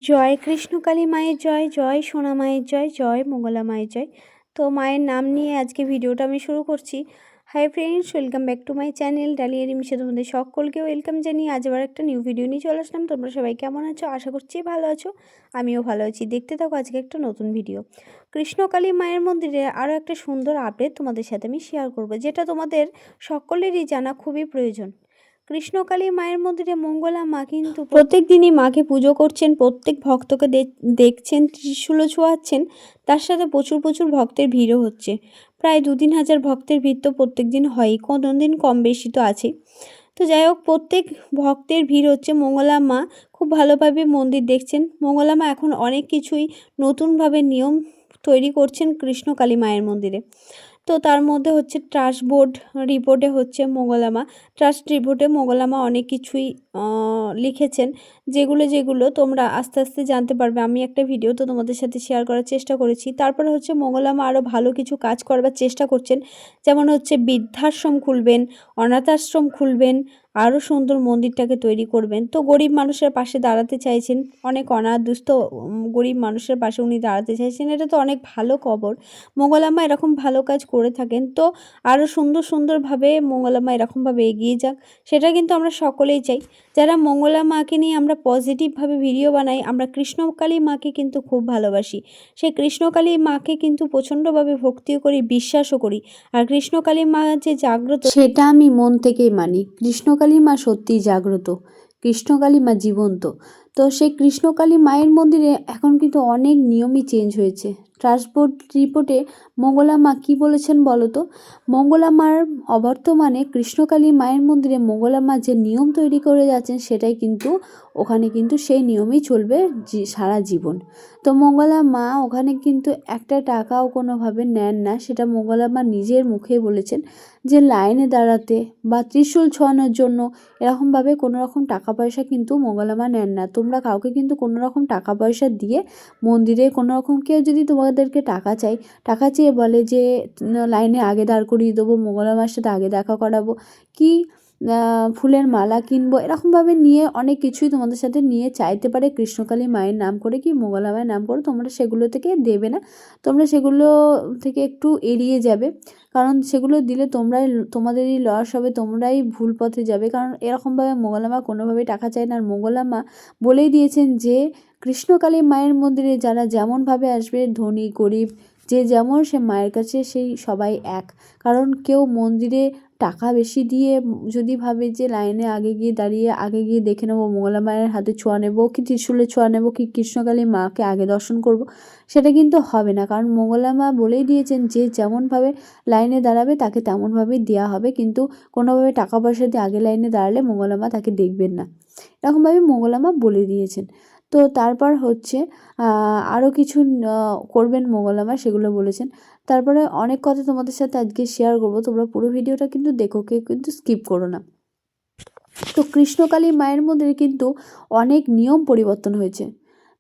জয় কৃষ্ণকালী মায়ের জয়, জয় সোনা মায়ের জয়, জয় মঙ্গলা মায়ের জয়। তো মায়ের নাম নিয়ে আজকে ভিডিওটা আমি শুরু করছি। Hi friends, welcome back to my channel Dalia রিমিশে। তোমাদের সকলকে ওয়েলকাম জানিয়ে আজ আবার একটা নিউ ভিডিও নিয়ে চলে আসলাম। তোমরা সবাই কেমন আছো? আশা করছি ভালো আছো, আমিও ভালো আছি। দেখতে থাকো আজকে একটা নতুন ভিডিও। কৃষ্ণকালী মায়ের মন্দিরে আরও একটা সুন্দর আপডেট তোমাদের সাথে আমি শেয়ার করব, যেটা তোমাদের সকলেরই জানা খুবই প্রয়োজন। কৃষ্ণকালী মায়ের মন্দিরে মঙ্গলা মা কিন্তু প্রত্যেক দিনই মাকে পুজো করছেন, প্রত্যেক ভক্তকে দেখছেন, ত্রিশূলও ছোঁয়াচ্ছেন। তার সাথে প্রচুর প্রচুর ভক্তের ভিড়ও হচ্ছে। প্রায় 2-3 হাজার ভক্তের ভিড় তো প্রত্যেক দিন হয়ই, কোনো দিন কম বেশি তো আছে। তো যাই হোক, প্রত্যেক ভক্তের ভিড় হচ্ছে। মঙ্গলা মা খুব ভালোভাবে মন্দির দেখছেন। মঙ্গলা মা এখন অনেক কিছুই নতুনভাবে নিয়ম তৈরি করছেন কৃষ্ণকালী মায়ের মন্দিরে। তো তার মধ্যে হচ্ছে ট্রাস্ট বোর্ড রিপোর্টে হচ্ছে মঙ্গলা মা, ট্রাস্ট রিপোর্টে মঙ্গলা মা অনেক কিছুই লিখেছেন, যেগুলো তোমরা আস্তে আস্তে জানতে পারবে। আমি একটা ভিডিও তো তোমাদের সাথে শেয়ার করার চেষ্টা করেছি। তারপরে হচ্ছে মঙ্গলা মা আরও ভালো কিছু কাজ করবার চেষ্টা করছেন, যেমন হচ্ছে বৃদ্ধাশ্রম খুলবেন, অনাথ আশ্রম খুলবেন, আরও সুন্দর মন্দিরটাকে তৈরি করবেন। তো গরিব মানুষের পাশে দাঁড়াতে চাইছেন, অনেক অনাথ দুস্থ গরিব মানুষের পাশে উনি দাঁড়াতে চাইছেন। এটা তো অনেক ভালো খবর। মঙ্গলা মা এরকম ভালো কাজ করে থাকেন, তো আরও সুন্দরভাবে মঙ্গলা মা এরকমভাবে এগিয়ে যাক, সেটা কিন্তু আমরা সকলেই চাই। যারা মঙ্গলা মাকে নিয়ে আমরা পজিটিভভাবে ভিডিও বানাই, আমরা কৃষ্ণকালী মাকে কিন্তু খুব ভালোবাসি। সেই কৃষ্ণকালী মাকে কিন্তু প্রচণ্ডভাবে ভক্তিও করি, বিশ্বাসও করি। আর কৃষ্ণকালী মা যে জাগ্রত, সেটা আমি মন থেকেই মানি। কৃষ্ণকালী মা সত্যিই জাগ্রত, কৃষ্ণকালী মা জীবন্ত। তো সেই কৃষ্ণকালী মায়ের মন্দিরে এখন কিন্তু অনেক নিয়মই চেঞ্জ হয়েছে। ট্রাস্ট বোর্ড রিপোর্টে মঙ্গলা মা কী বলেছেন বলো তো? মঙ্গলা মার অবর্তমানে কৃষ্ণকালী মায়ের মন্দিরে মঙ্গলা মা যে নিয়ম তৈরি করে যাচ্ছেন, সেটাই কিন্তু ওখানে কিন্তু সেই নিয়মেই চলবে সারা জীবন। তো মঙ্গলা মা ওখানে কিন্তু একটা টাকাও কোনোভাবে নেন না, সেটা মঙ্গলা মা নিজের মুখেই বলেছেন, যে লাইনে দাঁড়াতে বা ত্রিশূল ছোঁয়ানোর জন্য এরকমভাবে কোনো রকম টাকা পয়সা কিন্তু মঙ্গলা মা নেন না। তোমরা কাউকে কিন্তু কোনো রকম টাকা পয়সা দিয়ে মন্দিরে কোনো রকম, কেউ যদি তোমাদেরকে টাকা চাই, টাকা চেয়ে বলে যে লাইনে আগে দাঁড় করিয়ে দেবো, মঙ্গলা মার সাথে আগে দেখা করাবো, কি ফুলের মালা কিনবো, এরকমভাবে নিয়ে অনেক কিছুই তোমাদের সাথে নিয়ে চাইতে পারে কৃষ্ণকালী মায়ের নাম করে, কি মঙ্গলা মায়ের নাম করে। তোমরা সেগুলো থেকে দেবে না, তোমরা সেগুলো থেকে একটু এড়িয়ে যাবে, কারণ সেগুলো দিলে তোমাদেরই লস হবে, তোমরাই ভুল পথে যাবে। কারণ এরকমভাবে মঙ্গলা মা কোনোভাবেই টাকা চায় না। আর মঙ্গলা মা বলেই দিয়েছেন যে কৃষ্ণকালী মায়ের মন্দিরে যারা যেমনভাবে আসবে, ধনী গরিব যে যেমন, সে মায়ের কাছে সেই সবাই এক। কারণ কেউ মন্দিরে টাকা বেশি দিয়ে যদি ভাবে যে লাইনে আগে গিয়ে দাঁড়িয়ে আগে গিয়ে দেখে নেবো, মঙ্গলা মায়ের হাতে ছোঁয়া নেবো, কি ত্রিশূলে ছোঁয়া নেবো, কি কৃষ্ণকালী মাকে আগে দর্শন করব, সেটা কিন্তু হবে না। কারণ মঙ্গলা মা বলেই দিয়েছেন যে যেমনভাবে লাইনে দাঁড়াবে তাকে তেমনভাবেই দেওয়া হবে, কিন্তু কোনোভাবে টাকা পয়সা দিয়ে আগে লাইনে দাঁড়ালে মঙ্গলা মা তাকে দেখবেন না, এরকমভাবে মঙ্গলা মা বলে দিয়েছেন। তো তারপর হচ্ছে আরও কিছু করবেন মঙ্গলা মা, সেগুলো বলেছেন। তারপরে অনেক কথা তোমাদের সাথে আজকে শেয়ার করবো, তোমরা পুরো ভিডিওটা কিন্তু দেখো, কেউ কিন্তু স্কিপ করো না। তো কৃষ্ণকালী মায়ের মন্দিরে কিন্তু অনেক নিয়ম পরিবর্তন হয়েছে।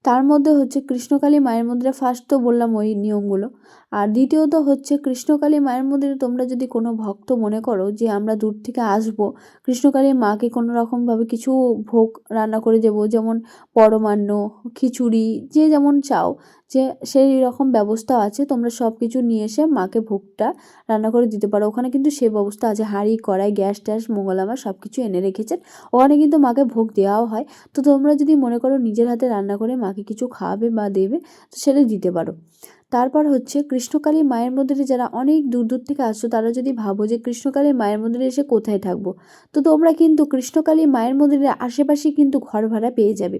তার মধ্যে হচ্ছে কৃষ্ণকালী মায়ের মন্দিরে ফার্স্ট তো বললাম ওই নিয়মগুলো, আর দ্বিতীয়ত হচ্ছে কৃষ্ণকালী মায়ের মন্দিরে তোমরা যদি কোনো ভক্ত মনে করো যে আমরা দূর থেকে আসবো, কৃষ্ণকালী মাকে কোনো রকমভাবে কিছু ভোগ রান্না করে দেবো, যেমন পরমান্ন, খিচুড়ি, যে যেমন চাও, যে সেই রকম ব্যবস্থা আছে। তোমরা সব কিছু নিয়ে এসে মাকে ভোগটা রান্না করে দিতে পারো। ওখানে কিন্তু সে ব্যবস্থা আছে, হাঁড়ি কড়াই গ্যাস ট্যাস মঙ্গলা মা সব কিছু এনে রেখেছেন, ওখানে কিন্তু মাকে ভোগ দেওয়াও হয়। তো তোমরা যদি মনে করো নিজের হাতে রান্না করে মাকে কিছু খাওয়াবে বা দেবে, তো সেটা দিতে পারো। তারপর হচ্ছে কৃষ্ণকালী মায়ের মন্দিরে যারা অনেক দূর দূর থেকে আসছো, তারা যদি ভাবো যে কৃষ্ণকালী মায়ের মন্দিরে এসে কোথায় থাকবো, তো তোমরা কিন্তু কৃষ্ণকালী মায়ের মন্দিরের আশেপাশে কিন্তু ঘর ভাড়া পেয়ে যাবে।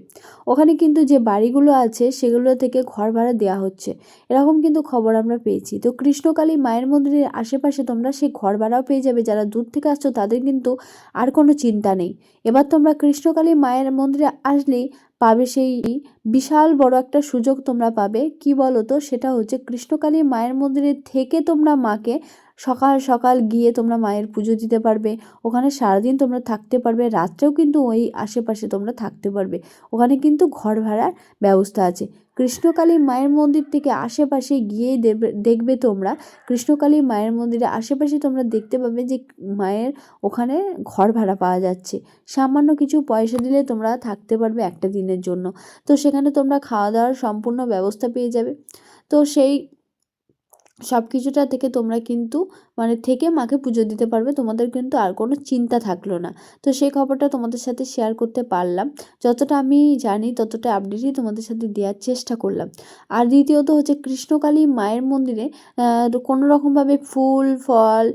ওখানে কিন্তু যে বাড়িগুলো আছে সেগুলো থেকে ঘর ভাড়া দেওয়া হচ্ছে, এরকম কিন্তু খবর আমরা পেয়েছি। তো কৃষ্ণকালী মায়ের মন্দিরের আশেপাশে তোমরা সেই ঘর ভাড়াও পেয়ে যাবে। যারা দূর থেকে আসছো তাদের কিন্তু আর কোনো চিন্তা নেই। এবার তোমরা কৃষ্ণকালী মায়ের মন্দিরে আসলেই পাবে সেই বিশাল বড় একটা সুযোগ তোমরা পাবে। কি বলো তো? সেটা হচ্ছে কৃষ্ণকালী মায়ের মন্দিরে থেকে তোমরা মাকে সকাল সকাল গিয়ে তোমরা মায়ের পুজো দিতে পারবে। ওখানে সারাদিন তোমরা থাকতে পারবে, রাত্রেও কিন্তু ওই আশেপাশে তোমরা থাকতে পারবে। ওখানে কিন্তু ঘর ভাড়ার ব্যবস্থা আছে। কৃষ্ণকালী মায়ের মন্দির থেকে আশেপাশে গিয়েই দেখবে তোমরা, কৃষ্ণকালী মায়ের মন্দিরের আশেপাশে তোমরা দেখতে পাবে যে মায়ের ওখানে ঘর ভাড়া পাওয়া যাচ্ছে। সামান্য কিছু পয়সা দিলে তোমরা থাকতে পারবে একটা দিনের জন্য। তো সেখানে তোমরা খাওয়া দাওয়ার সম্পূর্ণ ব্যবস্থা পেয়ে যাবে। তো সেই সব কিছুটা থেকে তোমরা কিন্তু মানে থেকে মাকে পুজো দিতে পারবে, তোমাদের কিন্তু আর কোনো চিন্তা থাকলো না। তো সেই খবরটা তোমাদের সাথে শেয়ার করতে পারলাম, যতটা আমি জানি ততটা আপডেটই তোমাদের সাথে দেওয়ার চেষ্টা করলাম। আর দ্বিতীয়ত হচ্ছে কৃষ্ণকালী মায়ের মন্দিরে কোনো রকমভাবে ফুল ফল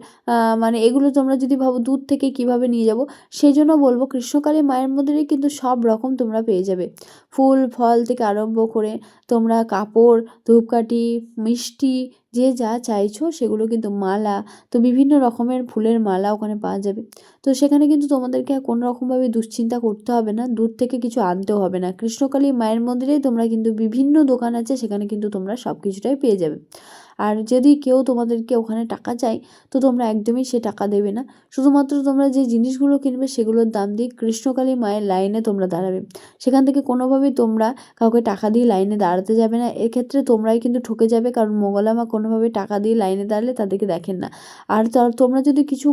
মানে এগুলো তোমরা যদি ভাবো দূর থেকে কিভাবে নিয়ে যাব, সেই জন্য বলবো কৃষ্ণকালী মায়ের মন্দিরে কিন্তু সব রকম তোমরা পেয়ে যাবে। ফুল ফল থেকে আরম্ভ করে তোমরা কাপড়, ধূপকাঠি, মিষ্টি, যে যা চাইছো সেগুলো কিন্তু মালা, তো বিভিন্ন রকমের ফুলের মালা ওখানে পাওয়া যাবে। তো সেখানে কিন্তু তোমাদেরকে কোনো রকমভাবে দুশ্চিন্তা করতে হবে না, দূর থেকে কিছু আনতেও হবে না। কৃষ্ণকালী মায়ের মন্দিরেই তোমরা কিন্তু বিভিন্ন দোকান আছে, সেখানে কিন্তু তোমরা সব কিছুটাই পেয়ে যাবে। আর যদি কেউ তোমাদেরকে ওখানে টাকা চায়, তো তোমরা একদমই সে টাকা দেবে না। শুধুমাত্র তোমরা যে জিনিসগুলো কিনবে সেগুলোর দাম দিয়ে কৃষ্ণকালী মায়ের লাইনে তোমরা দাঁড়াবে। সেখান থেকে কোনোভাবেই তোমরা কাউকে টাকা দিয়ে লাইনে দাঁড়াতে যাবে না। এক্ষেত্রে তোমরাই কিন্তু ঠকে যাবে, কারণ মঙ্গলা মা কোনোভাবে টাকা দিয়ে লাইনে দাঁড়ালে তাদেরকে দেখেন না। আর তোমরা যদি কিছু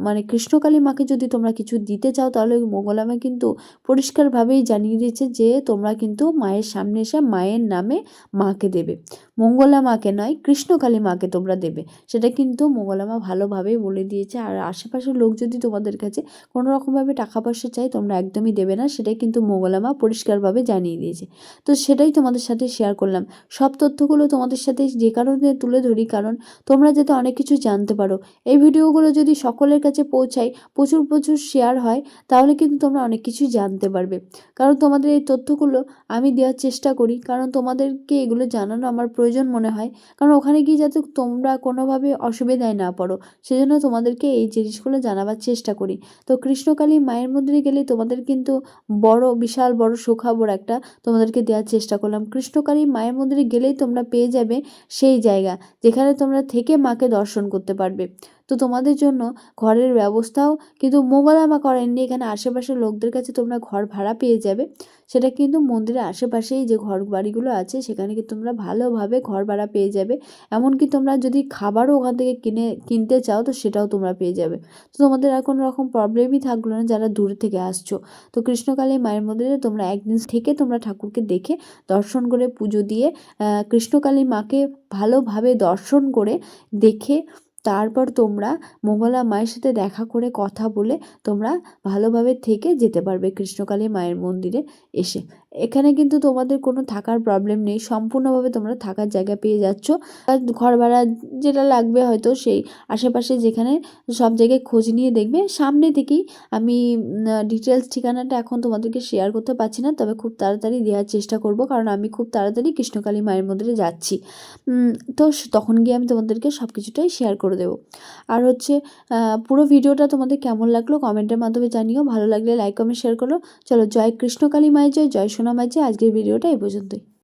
মানে কৃষ্ণকালী মাকে যদি তোমরা কিছু দিতে চাও, তাহলে ওই মঙ্গলা মা কিন্তু পরিষ্কারভাবেই জানিয়ে দিয়েছে যে তোমরা কিন্তু মায়ের সামনে এসে মায়ের নামে মাকে দেবে, মঙ্গলা মাকে নয়, কৃষ্ণকালী মাকে তোমরা দেবে। সেটা কিন্তু মঙ্গলা মা ভালোভাবেই বলে দিয়েছে। আর আশেপাশের লোক যদি তোমাদের কাছে কোনো রকমভাবে টাকা পয়সা চায়, তোমরা একদমই দেবে না, সেটাই কিন্তু মঙ্গলা মা পরিষ্কারভাবে জানিয়ে দিয়েছে। তো সেটাই তোমাদের সাথে শেয়ার করলাম। সব তথ্যগুলো তোমাদের সাথে যে কারণে তুলে ধরি, কারণ তোমরা যাতে অনেক কিছু জানতে পারো। এই ভিডিওগুলো যদি সকলের কাছে পৌঁছায়, প্রচুর প্রচুর শেয়ার হয়, তাহলে কিন্তু তোমরা অনেক কিছুই জানতে পারবে। কারণ তোমাদের এই তথ্যগুলো আমি দেওয়ার চেষ্টা করি, কারণ তোমাদেরকে এগুলো জানানো আমার প্রয়োজন মনে হয়। কারণ ওখানে গিয়ে যাতে তোমরা কোনোভাবে অসুবিধায় না পড়ো, সেজন্য তোমাদেরকে এই জিনিসগুলো জানাবার চেষ্টা করি। তো কৃষ্ণকালী মায়ের মন্দিরে গেলে তোমাদের কিন্তু বিশাল বড় সুখবর একটা তোমাদেরকে দেওয়ার চেষ্টা করলাম। কৃষ্ণকালী মায়ের মন্দিরে গেলেই তোমরা পেয়ে যাবে সেই জায়গা যেখানে তোমরা থেকে মাকে দর্শন করতে পারবে। তো তোমাদের জন্য ঘরের ব্যবস্থাও কিন্তু মঙ্গলা মা করেননি, এখানে আশেপাশের লোকদের কাছে তোমরা ঘর ভাড়া পেয়ে যাবে। সেটা কিন্তু মন্দিরের আশেপাশেই যে ঘর বাড়িগুলো আছে, সেখানে কিন্তু তোমরা ভালোভাবে ঘর ভাড়া পেয়ে যাবে। এমনকি তোমরা যদি খাবারও ওখান থেকে কিনতে চাও, তো সেটাও তোমরা পেয়ে যাবে। তো তোমাদের আর কোনো রকম প্রবলেমই থাকলো না যারা দূর থেকে আসছো। তো কৃষ্ণকালী মায়ের মন্দিরে তোমরা একদিন থেকে তোমরা ঠাকুরকে দেখে দর্শন করে পুজো দিয়ে কৃষ্ণকালী মাকে ভালোভাবে দর্শন করে দেখে তারপর তোমরা মঙ্গলা মায়ের সাথে দেখা করে কথা বলে তোমরা ভালোভাবে থেকে যেতে পারবে কৃষ্ণকালী মায়ের মন্দিরে এসে। এখানে কিন্তু তোমাদের কোনো থাকার প্রবলেম নেই, সম্পূর্ণভাবে তোমরা থাকার জায়গা পেয়ে যাচ্ছ। আর ঘর ভাড়া যেটা লাগবে হয়তো সেই আশেপাশে যেখানে সব জায়গায় খোঁজ নিয়ে দেখবে। সামনে থেকেই আমি ডিটেলস ঠিকানাটা এখন তোমাদেরকে শেয়ার করতে পারছি না, তবে খুব তাড়াতাড়ি দেওয়ার চেষ্টা করব, কারণ আমি খুব তাড়াতাড়ি কৃষ্ণকালী মায়ের মন্দিরে যাচ্ছি। তো তখন গিয়ে আমি তোমাদেরকে সব কিছুটাই শেয়ার করে দেবো। আর হচ্ছে পুরো ভিডিওটা তোমাদের কেমন লাগলো কমেন্টের মাধ্যমে জানিও। ভালো লাগলে লাইক কমেন্ট শেয়ার করো। চলো, জয় কৃষ্ণকালী মায়ের জয়, জয় সোনা মায়ের জয়। আজকের ভিডিওটা এই পর্যন্তই।